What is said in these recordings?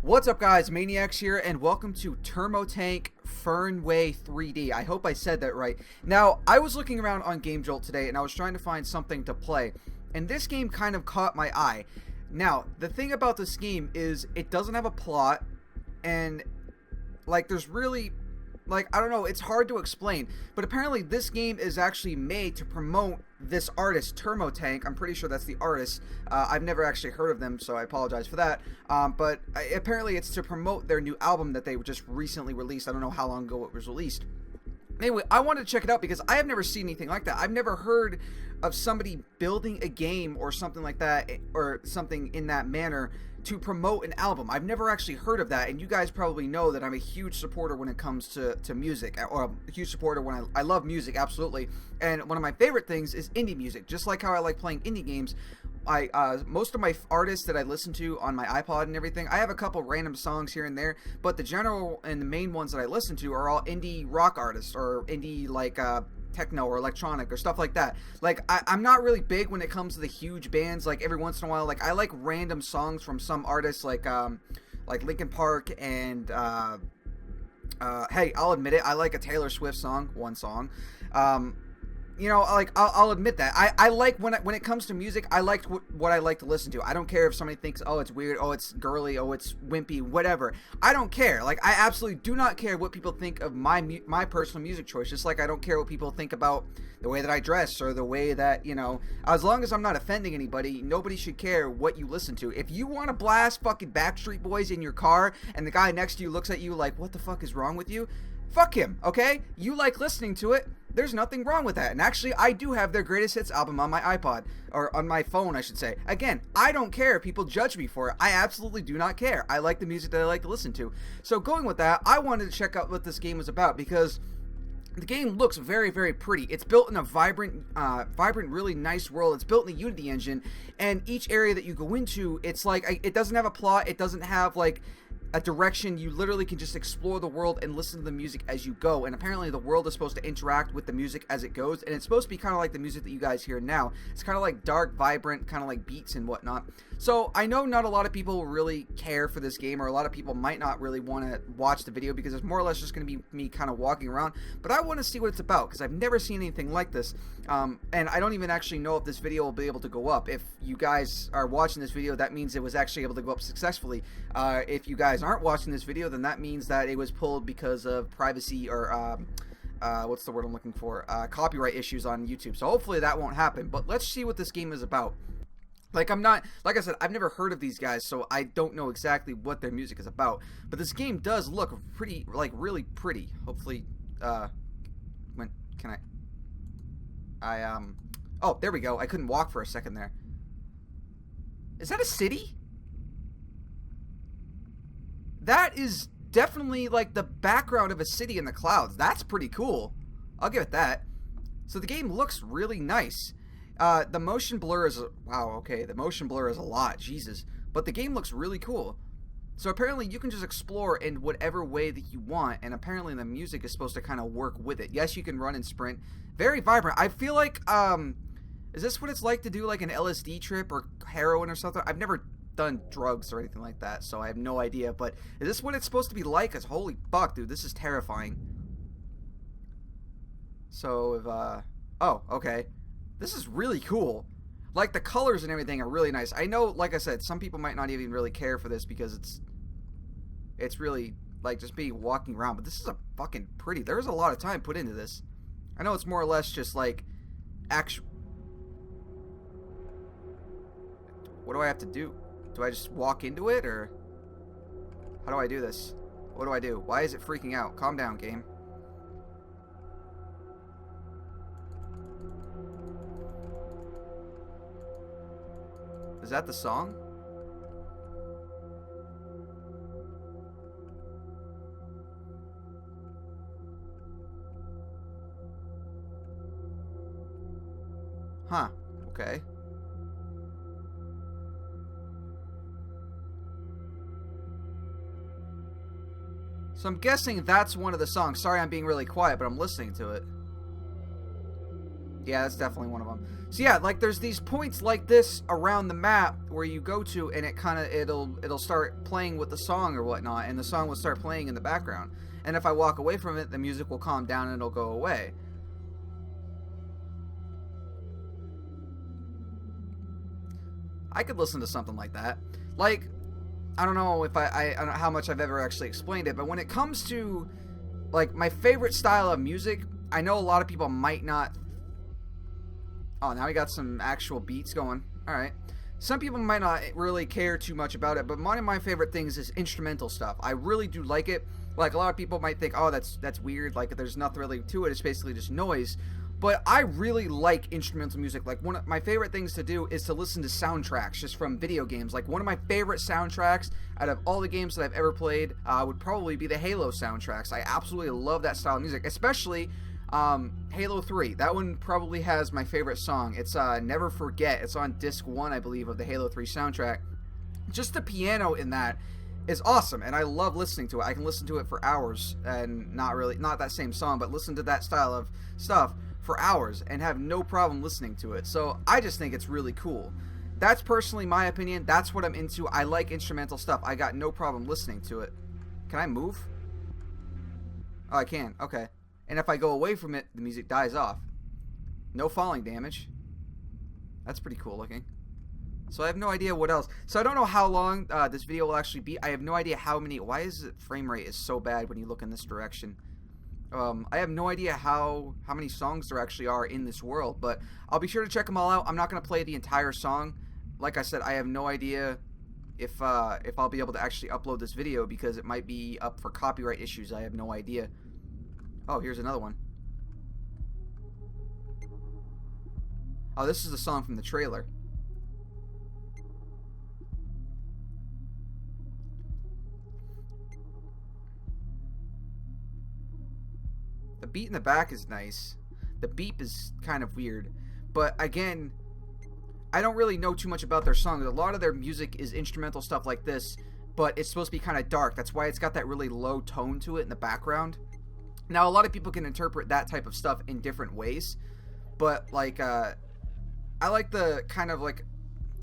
What's up, guys? Maniacs here, and welcome to Tank Fernweh3D. I hope I said that right. Now, I was looking around on Game Jolt today, and I was trying to find something to play, and this game kind of caught my eye. Now, the thing about this game is it doesn't have a plot, and, there's really... I don't know, it's hard to explain, but apparently this game is actually made to promote this artist, Tank. I'm pretty sure that's the artist. I've never actually heard of them, so I apologize for that. But apparently it's to promote their new album that they just recently released. I don't know how long ago it was released. Anyway, I wanted to check it out because I have never seen anything like that. I've never heard of somebody building a game or something like that, or something in that manner, to promote an album. I've never actually heard of that, and you guys probably know that I'm a huge supporter when it comes to music, or a huge supporter when I love music, absolutely. And one of my favorite things is indie music. Just like how I like playing indie games, most of my artists that I listen to on my iPod and everything, I have a couple random songs here and there, but the general and the main ones that I listen to are all indie rock artists, or indie techno or electronic or stuff like that. I'm not really big when it comes to the huge bands. Every once in a while, I like random songs from some artists, like Linkin Park, and hey, I'll admit it, I like a Taylor Swift song, one song. I'll admit that. I like when it comes to music, I like what I like to listen to. I don't care if somebody thinks, oh, it's weird, oh, it's girly, oh, it's wimpy, whatever. I don't care. I absolutely do not care what people think of my personal music choice. Just like I don't care what people think about the way that I dress, or the way that, as long as I'm not offending anybody, nobody should care what you listen to. If you want to blast fucking Backstreet Boys in your car, and the guy next to you looks at you like, what the fuck is wrong with you? Fuck him, okay? You like listening to it. There's nothing wrong with that. And actually, I do have their greatest hits album on my iPod, or on my phone, I should say. Again, I don't care if people judge me for it. I absolutely do not care. I like the music that I like to listen to. So going with that, I wanted to check out what this game was about, because the game looks very, very pretty. It's built in a vibrant, really nice world. It's built in the Unity engine, and each area that you go into, it's it doesn't have a plot. It doesn't have a direction. You literally can just explore the world and listen to the music as you go. And apparently the world is supposed to interact with the music as it goes, and it's supposed to be kind of like the music that you guys hear now. It's kind of like dark, vibrant, kind of like beats and whatnot. So I know not a lot of people will really care for this game, or a lot of people might not really want to watch the video, because it's more or less just going to be me kind of walking around. But I want to see what it's about, because I've never seen anything like this, and I don't even actually know if this video will be able to go up. If you guys are watching this video, that means it was actually able to go up successfully. If you guys aren't watching this video, then that means that it was pulled because of privacy, or what's the word I'm looking for, copyright issues on YouTube. So hopefully that won't happen. But let's see what this game is about. Like I said, I've never heard of these guys, so I don't know exactly what their music is about. But this game does look pretty, really pretty. Hopefully, when can oh, there we go. I couldn't walk for a second there. Is that a city? That is definitely the background of a city in the clouds. That's pretty cool. I'll give it that. So the game looks really nice. The motion blur is, wow, okay, the motion blur is a lot, Jesus. But the game looks really cool. So apparently you can just explore in whatever way that you want, and apparently the music is supposed to kind of work with it. Yes, you can run and sprint. Very vibrant. I feel like, is this what it's like to do an LSD trip or heroin or something? I've never done drugs or anything like that, so I have no idea. But is this what it's supposed to be like? Cause holy fuck, dude, this is terrifying. So if oh, okay, this is really cool. The colors and everything are really nice. I know, like I said, some people might not even really care for this, because it's really just being walking around. But this is a fucking pretty. There's a lot of time put into this. I know it's more or less just actual. What do I have to do? Do I just walk into it, or how do I do this? What do I do? Why is it freaking out? Calm down, game. Is that the song? Huh. Okay. So I'm guessing that's one of the songs. Sorry I'm being really quiet, but I'm listening to it. Yeah, that's definitely one of them. So yeah, like there's these points like this around the map where you go to, and it kind of it'll start playing with the song or whatnot, and the song will start playing in the background. And if I walk away from it, the music will calm down and it'll go away. I could listen to something like that. Like, I don't know if I don't know how much I've ever actually explained it, but when it comes to like my favorite style of music, I know a lot of people might not. Oh, now we got some actual beats going. All right. Some people might not really care too much about it, but one of my favorite things is instrumental stuff. I really do like it. Like a lot of people might think, oh, that's weird. Like there's nothing really to it. It's basically just noise. But I really like instrumental music. Like one of my favorite things to do is to listen to soundtracks just from video games. Like one of my favorite soundtracks out of all the games that I've ever played would probably be the Halo soundtracks. I absolutely love that style of music, especially Halo 3. That one probably has my favorite song. It's Never Forget. It's on disc 1, I believe, of the Halo 3 soundtrack. Just the piano in that is awesome, and I love listening to it. I can listen to it for hours, and not that same song, but listen to that style of stuff for hours and have no problem listening to it. So I just think it's really cool. That's personally my opinion. That's what I'm into. I like instrumental stuff. I got no problem listening to it. Can I move? Oh, I can. Okay. And if I go away from it, the music dies off. No falling damage. That's pretty cool looking. So I have no idea what else. So I don't know how long this video will actually be. I have no idea how many. Why is it frame rate is so bad when you look in this direction? I have no idea how many songs there actually are in this world, but I'll be sure to check them all out. I'm not going to play the entire song. Like I said, I have no idea if I'll be able to actually upload this video because it might be up for copyright issues. I have no idea. Oh, here's another one. Oh, this is the song from the trailer. The beat in the back is nice. The beep is kind of weird. But again, I don't really know too much about their songs. A lot of their music is instrumental stuff like this, but it's supposed to be kind of dark. That's why it's got that really low tone to it in the background. Now, a lot of people can interpret that type of stuff in different ways, but like, I like the kind of like,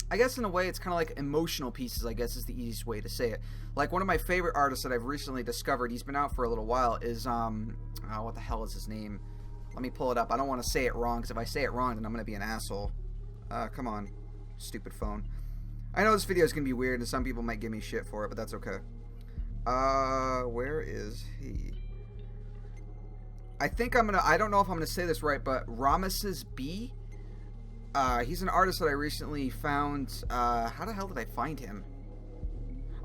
I guess in a way it's kind of like emotional pieces, I guess is the easiest way to say it. Like one of my favorite artists that I've recently discovered, he's been out for a little while, is, oh, what the hell is his name? Let me pull it up. I don't want to say it wrong, because if I say it wrong, then I'm going to be an asshole. Come on, stupid phone. I know this video is going to be weird, and some people might give me shit for it, but that's okay. Where is he? I think I don't know if I'm going to say this right, but Ramesses B? He's an artist that I recently found. How the hell did I find him?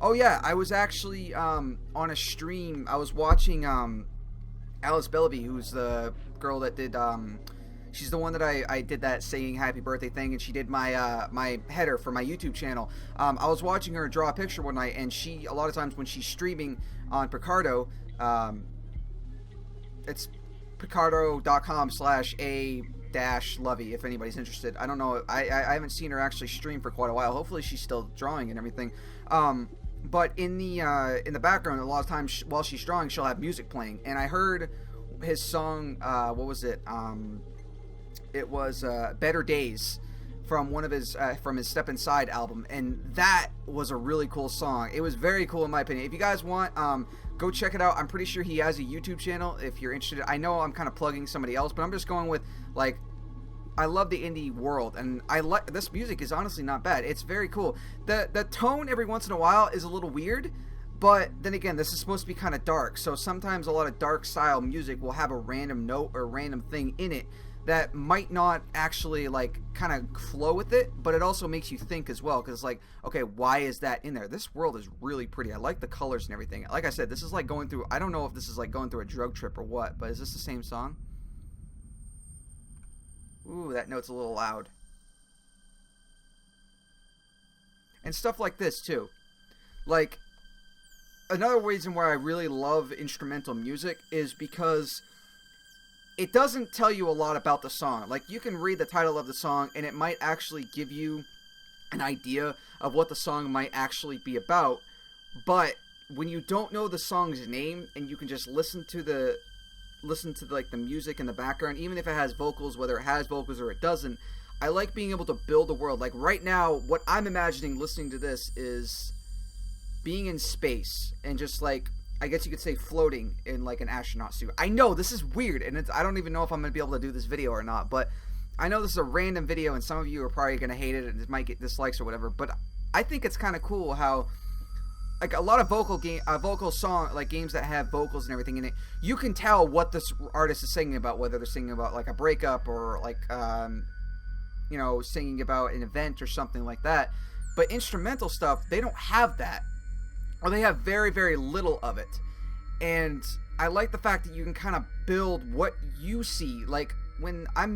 Oh yeah, I was actually on a stream. I was watching Alice Bellevue, who's the girl that did she's the one that I did that saying happy birthday thing, and she did my my header for my YouTube channel. I was watching her draw a picture one night, and she, a lot of times when she's streaming on Picardo, it's picardo.com/a-lovey if anybody's interested. I don't know, I haven't seen her actually stream for quite a while. Hopefully she's still drawing and everything. But in the background, a lot of times while she's drawing, she'll have music playing, and I heard his song, what was it? It was Better Days from one of his from his Step Inside album, and that was a really cool song. It was very cool in my opinion. If you guys want, go check it out. I'm pretty sure he has a YouTube channel if you're interested. I know I'm kind of plugging somebody else, but I'm just going with, like, I love the indie world, and I like this music is honestly not bad. It's very cool. The tone every once in a while is a little weird, but then again, this is supposed to be kind of dark, so sometimes a lot of dark style music will have a random note or random thing in it that might not actually like kind of flow with it, but it also makes you think as well, because it's like, okay, why is that in there? This world is really pretty. I like the colors and everything. Like I said, this is like going through, I don't know if this is like going through a drug trip or what, but is this the same song? Ooh, that note's a little loud. And stuff like this too. Like, another reason why I really love instrumental music is because it doesn't tell you a lot about the song. Like, you can read the title of the song and it might actually give you an idea of what the song might actually be about, but when you don't know the song's name and you can just listen to the listen to like the music in the background, even if it has vocals, whether it has vocals or it doesn't. I like being able to build a world. Like right now, what I'm imagining listening to this is being in space and just like, I guess you could say floating in like an astronaut suit. I know this is weird, and I don't even know if I'm gonna be able to do this video or not, but I know this is a random video and some of you are probably gonna hate it and it might get dislikes or whatever, but I think it's kind of cool how like a lot of vocal song like games that have vocals and everything in it, you can tell what this artist is singing about, whether they're singing about like a breakup or like you know, singing about an event or something like that. But instrumental stuff, they don't have that, or they have very, very little of it. And I like the fact that you can kind of build what you see. Like when I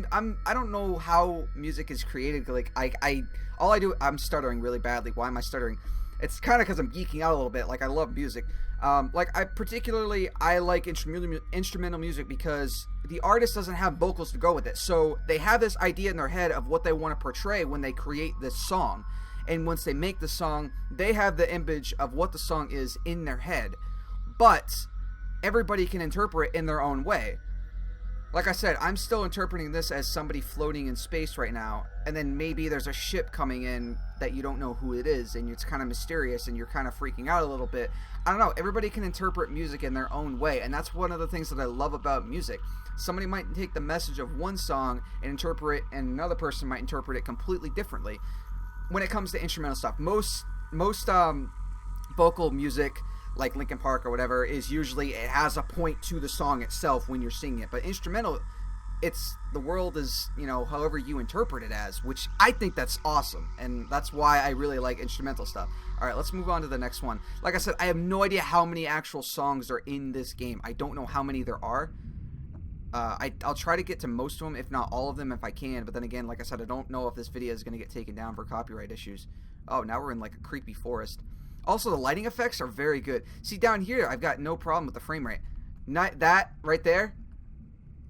don't know how music is created. Like I'm stuttering really badly. Why am I stuttering? It's kind of because I'm geeking out a little bit. Like I love music. Like I like instrumental music because the artist doesn't have vocals to go with it. So they have this idea in their head of what they want to portray when they create this song. And once they make the song, they have the image of what the song is in their head. But everybody can interpret it in their own way. Like I said, I'm still interpreting this as somebody floating in space right now, and then maybe there's a ship coming in that you don't know who it is, and it's kind of mysterious, and you're kind of freaking out a little bit. I don't know, everybody can interpret music in their own way, and that's one of the things that I love about music. Somebody might take the message of one song and interpret it, and another person might interpret it completely differently. When it comes to instrumental stuff, most vocal music, like Linkin Park or whatever, is usually it has a point to the song itself when you're singing it. But instrumental, the world is, you know, however you interpret it as, which I think that's awesome, and that's why I really like instrumental stuff. All right, let's move on to the next one. Like I said, I have no idea how many actual songs are in this game. I don't know how many there are. I'll try to get to most of them, if not all of them, if I can. But then again, like I said, I don't know if this video is going to get taken down for copyright issues. Oh, now we're in like a creepy forest. Also, the lighting effects are very good. See, down here, I've got no problem with the frame rate. That right there,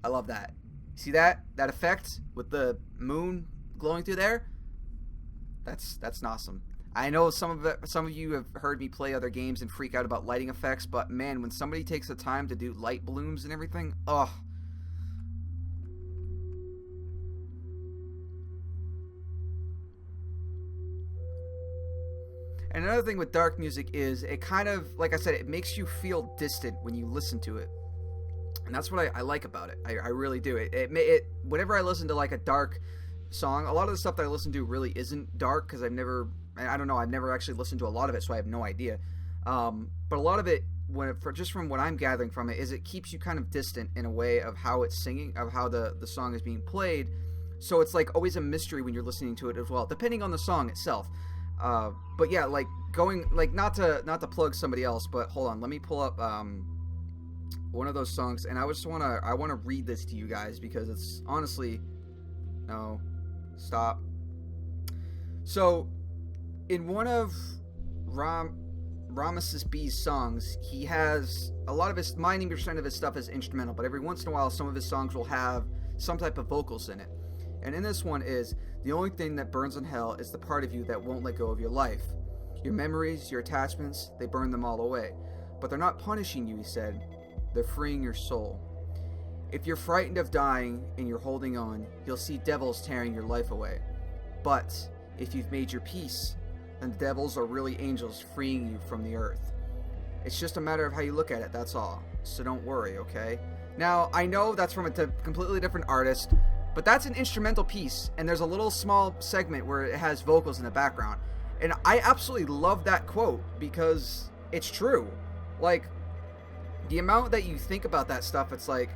I love that. See that effect with the moon glowing through there? That's awesome. I know some of you have heard me play other games and freak out about lighting effects, but man, when somebody takes the time to do light blooms and everything, oh. And another thing with dark music is it kind of, like I said, it makes you feel distant when you listen to it. And that's what I like about it. I really do. Whenever I listen to like a dark song, a lot of the stuff that I listen to really isn't dark because I've never actually listened to a lot of it, so I have no idea. But a lot of it, just from what I'm gathering from it, is it keeps you kind of distant in a way of how it's singing, of how the song is being played. So it's like always a mystery when you're listening to it as well, depending on the song itself. But yeah, like going, like not to plug somebody else, but hold on, let me pull up one of those songs, and I want to read this to you guys because it's honestly, no, stop. So in one of Ramesses B's songs, he has a lot of his 90% of his stuff is instrumental, but every once in a while some of his songs will have some type of vocals in it. And in this one is, the only thing that burns in hell is the part of you that won't let go of your life. Your memories, your attachments, they burn them all away. But they're not punishing you, he said. They're freeing your soul. If you're frightened of dying and you're holding on, you'll see devils tearing your life away. But if you've made your peace, then the devils are really angels freeing you from the earth. It's just a matter of how you look at it, that's all. So don't worry, okay? Now, I know that's from a completely different artist, but that's an instrumental piece, and there's a little small segment where it has vocals in the background. And I absolutely love that quote because it's true. Like, the amount that you think about that stuff, it's like,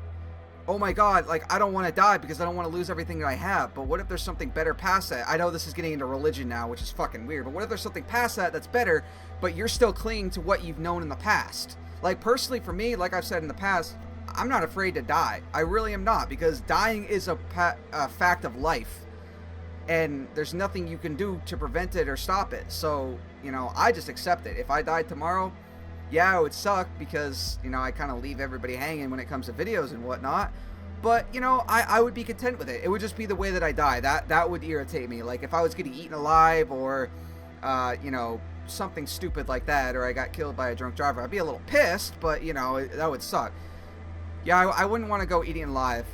oh my god, like, I don't want to die because I don't want to lose everything that I have. But what if there's something better past that? I know this is getting into religion now, which is fucking weird, but what if there's something past that that's better, but you're still clinging to what you've known in the past? Like, personally, for me, like I've said in the past, I'm not afraid to die. I really am not, because dying is a fact of life. And there's nothing you can do to prevent it or stop it. So, you know, I just accept it. If I died tomorrow, yeah, it would suck because, you know, I kind of leave everybody hanging when it comes to videos and whatnot. But, you know, I would be content with it. It would just be the way that I die. That would irritate me. Like, if I was getting eaten alive or, you know, something stupid like that, or I got killed by a drunk driver, I'd be a little pissed, but, you know, that would suck. Yeah, I wouldn't want to go eating live.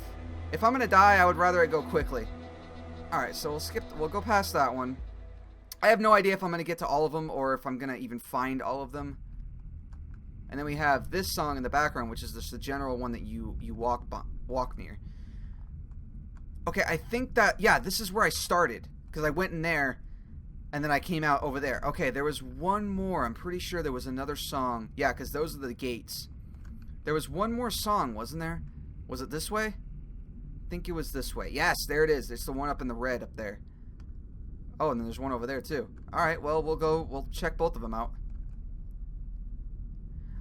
If I'm gonna die, I would rather it go quickly. Alright, so we'll go past that one. I have no idea if I'm gonna get to all of them or if I'm gonna even find all of them. And then we have this song in the background, which is just the general one that you walk near. Okay, I think that, yeah, this is where I started. Because I went in there, and then I came out over there. Okay, there was one more. I'm pretty sure there was another song. Yeah, because those are the gates. There was one more song, wasn't there? Was it this way? I think it was this way. Yes, there it is. It's the one up in the red up there. Oh, and then there's one over there, too. Alright, well, we'll check both of them out.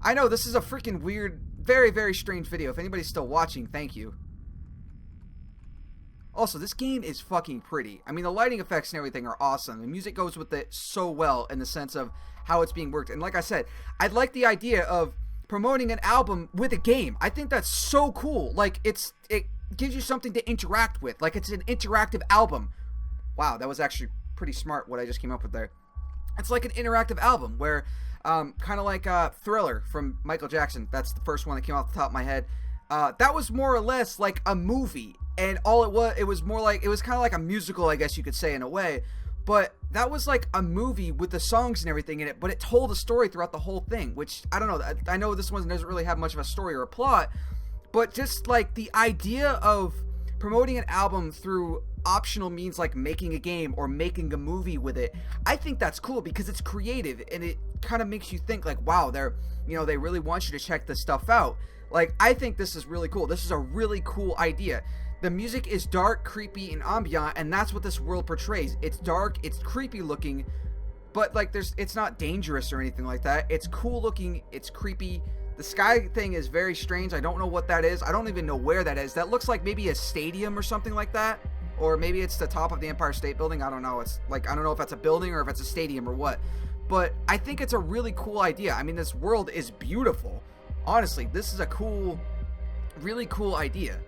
I know, this is a freaking weird, very, very strange video. If anybody's still watching, thank you. Also, this game is fucking pretty. I mean, the lighting effects and everything are awesome. The music goes with it so well in the sense of how it's being worked. And like I said, I'd like the idea of promoting an album with a game. I think that's so cool. Like, it gives you something to interact with. Like, it's an interactive album. Wow, that was actually pretty smart what I just came up with there. It's like an interactive album where, kind of like Thriller from Michael Jackson. That's the first one that came off the top of my head. That was more or less like a movie. And all it was more like, it was kind of like a musical, I guess you could say, in a way. But that was like a movie with the songs and everything in it, but it told a story throughout the whole thing, which, I don't know, I know this one doesn't really have much of a story or a plot, but just like the idea of promoting an album through optional means like making a game or making a movie with it, I think that's cool because it's creative and it kind of makes you think like, wow, they really want you to check this stuff out. Like, I think this is really cool. This is a really cool idea. The music is dark, creepy, and ambient, and that's what this world portrays. It's dark, it's creepy looking, but like it's not dangerous or anything like that. It's cool looking, it's creepy. The sky thing is very strange. I don't know what that is. I don't even know where that is. That looks like maybe a stadium or something like that. Or maybe it's the top of the Empire State Building. I don't know. It's like, I don't know if that's a building or if it's a stadium or what. But I think it's a really cool idea. I mean, this world is beautiful. Honestly, this is a cool, really cool idea.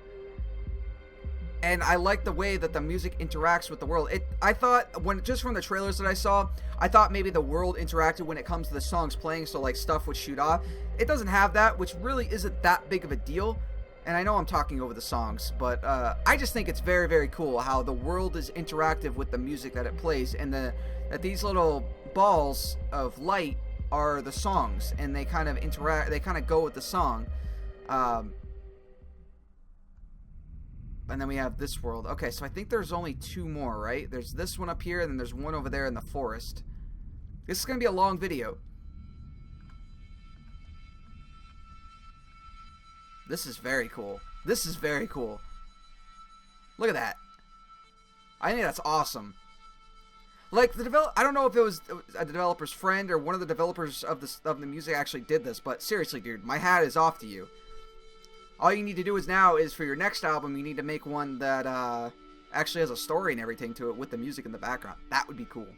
And I like the way that the music interacts with the world. I thought, just from the trailers that I saw, I thought maybe the world interacted when it comes to the songs playing, so like stuff would shoot off. It doesn't have that, which really isn't that big of a deal. And I know I'm talking over the songs, but I just think it's very, very cool how the world is interactive with the music that it plays, and that these little balls of light are the songs, and they kind of interact, they kind of go with the song. And then we have this world. Okay, so I think there's only two more, right? There's this one up here, and then there's one over there in the forest. This is going to be a long video. This is very cool. This is very cool. Look at that. I think that's awesome. Like, I don't know if it was a developer's friend or one of the developers of the music actually did this, but seriously, dude, my hat is off to you. All you need to do is for your next album, you need to make one that actually has a story and everything to it with the music in the background. That would be cool.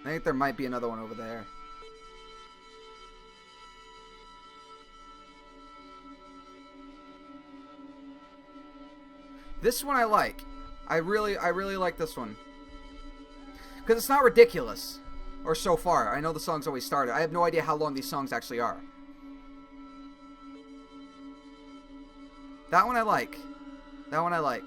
I think there might be another one over there. This one I like. I really like this one. Because it's not ridiculous. Or so far. I know the song's always started. I have no idea how long these songs actually are. That one I like. That one I like.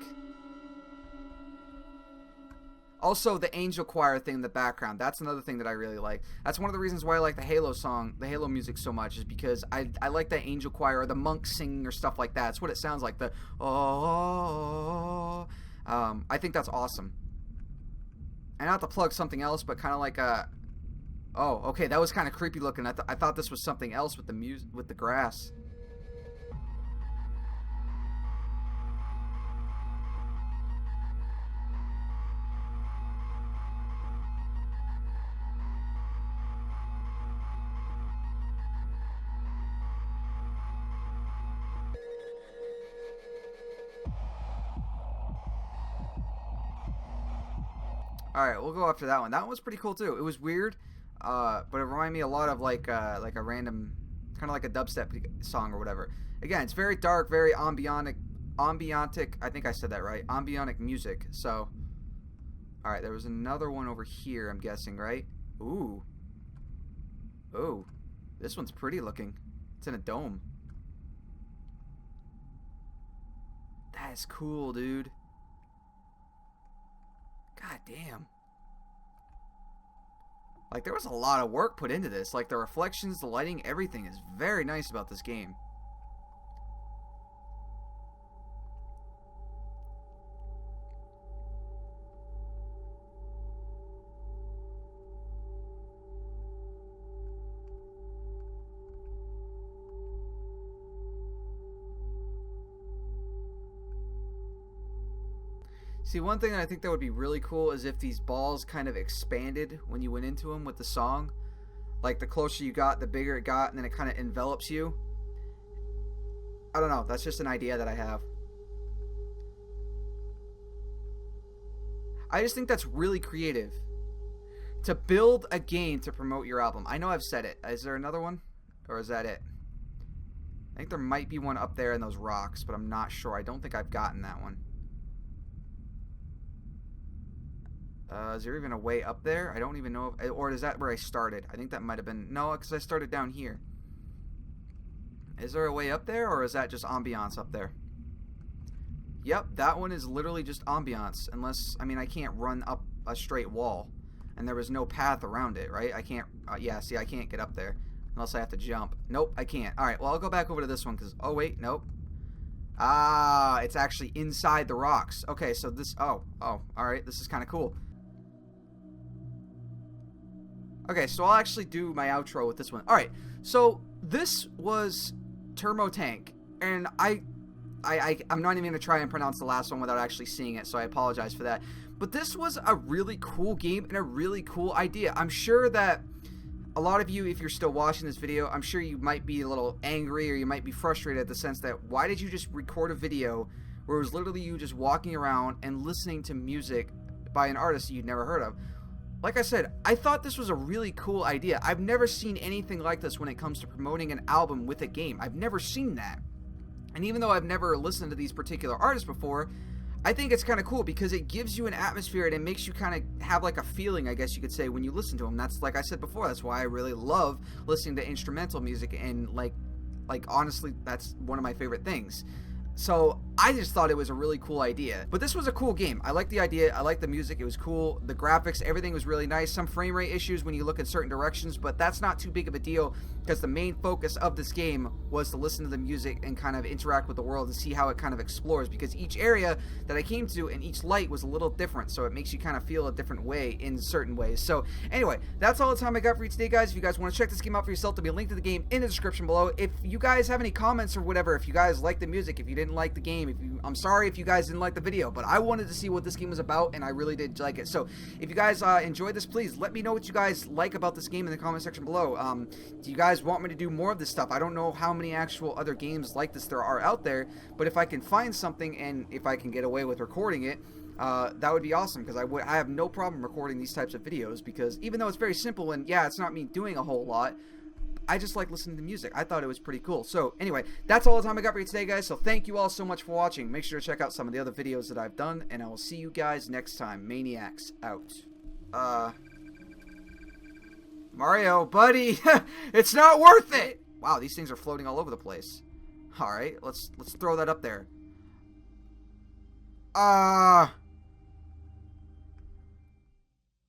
Also, the angel choir thing in the background. That's another thing that I really like. That's one of the reasons why I like the Halo song, the Halo music so much, is because I like that angel choir or the monks singing or stuff like that. It's what it sounds like. The oh. I think that's awesome. And not to plug something else, but kind of like a. Oh, okay, that was kind of creepy looking. I thought this was something else with the music, with the grass. Alright, we'll go after that one. That one was pretty cool too. It was weird, but it reminded me a lot of like a random, kind of like a dubstep song or whatever. Again, it's very dark, very ambionic, I think I said that right, ambionic music, so Alright, there was another one over here, I'm guessing, right? Ooh. Oh. This one's pretty looking. It's in a dome. That is cool, dude. God damn. Like, there was a lot of work put into this. Like, the reflections, the lighting, everything is very nice about this game. See, one thing that I think that would be really cool is if these balls kind of expanded when you went into them with the song. Like, the closer you got, the bigger it got, and then it kind of envelops you. I don't know. That's just an idea that I have. I just think that's really creative. To build a game to promote your album. I know I've said it. Is there another one? Or is that it? I think there might be one up there in those rocks, but I'm not sure. I don't think I've gotten that one. Is there even a way up there? I don't even know if, or is that where I started? I think that might have been, no, because I started down here. Is there a way up there, or is that just ambiance up there? Yep, that one is literally just ambiance, unless, I mean, I can't run up a straight wall, and there was no path around it, right? I can't, yeah, see, I can't get up there, unless I have to jump. Nope, I can't. Alright, well, I'll go back over to this one, because, oh, wait, nope. Ah, it's actually inside the rocks. Okay, so this, oh, alright, this is kind of cool. Okay, so I'll actually do my outro with this one. Alright, so this was Turbo Tank, and I'm not even going to try and pronounce the last one without actually seeing it, so I apologize for that. But this was a really cool game and a really cool idea. I'm sure that a lot of you, if you're still watching this video, I'm sure you might be a little angry or you might be frustrated at the sense that why did you just record a video where it was literally you just walking around and listening to music by an artist you'd never heard of? Like I said, I thought this was a really cool idea. I've never seen anything like this when it comes to promoting an album with a game. I've never seen that. And even though I've never listened to these particular artists before, I think it's kind of cool because it gives you an atmosphere and it makes you kind of have like a feeling, I guess you could say, when you listen to them. That's, like I said before, that's why I really love listening to instrumental music, and like honestly, that's one of my favorite things. So I just thought it was a really cool idea. But this was a cool game. I like the idea. I like the music. It was cool. The graphics, everything was really nice. Some frame rate issues when you look in certain directions, but that's not too big of a deal because the main focus of this game was to listen to the music and kind of interact with the world and see how it kind of explores, because each area that I came to and each light was a little different, so it makes you kind of feel a different way in certain ways. So anyway, that's all the time I got for you today, guys. If you guys want to check this game out for yourself, there'll be a link to the game in the description below. If you guys have any comments or whatever, if you guys like the music, if you didn't like the game, I'm sorry if you guys didn't like the video, but I wanted to see what this game was about, and I really did like it. So if you guys enjoyed this, please let me know what you guys like about this game in the comment section below. Do you guys want me to do more of this stuff? I don't know how many actual other games like this there are out there, but if I can find something and if I can get away with recording it, that would be awesome, because I have no problem recording these types of videos, because even though it's very simple and yeah, it's not me doing a whole lot, I just like listening to music. I thought it was pretty cool. So anyway, that's all the time I got for you today, guys. So thank you all so much for watching. Make sure to check out some of the other videos that I've done, and I will see you guys next time. Maniacs out. Mario, buddy, it's not worth it. Wow, these things are floating all over the place. All right, let's throw that up there.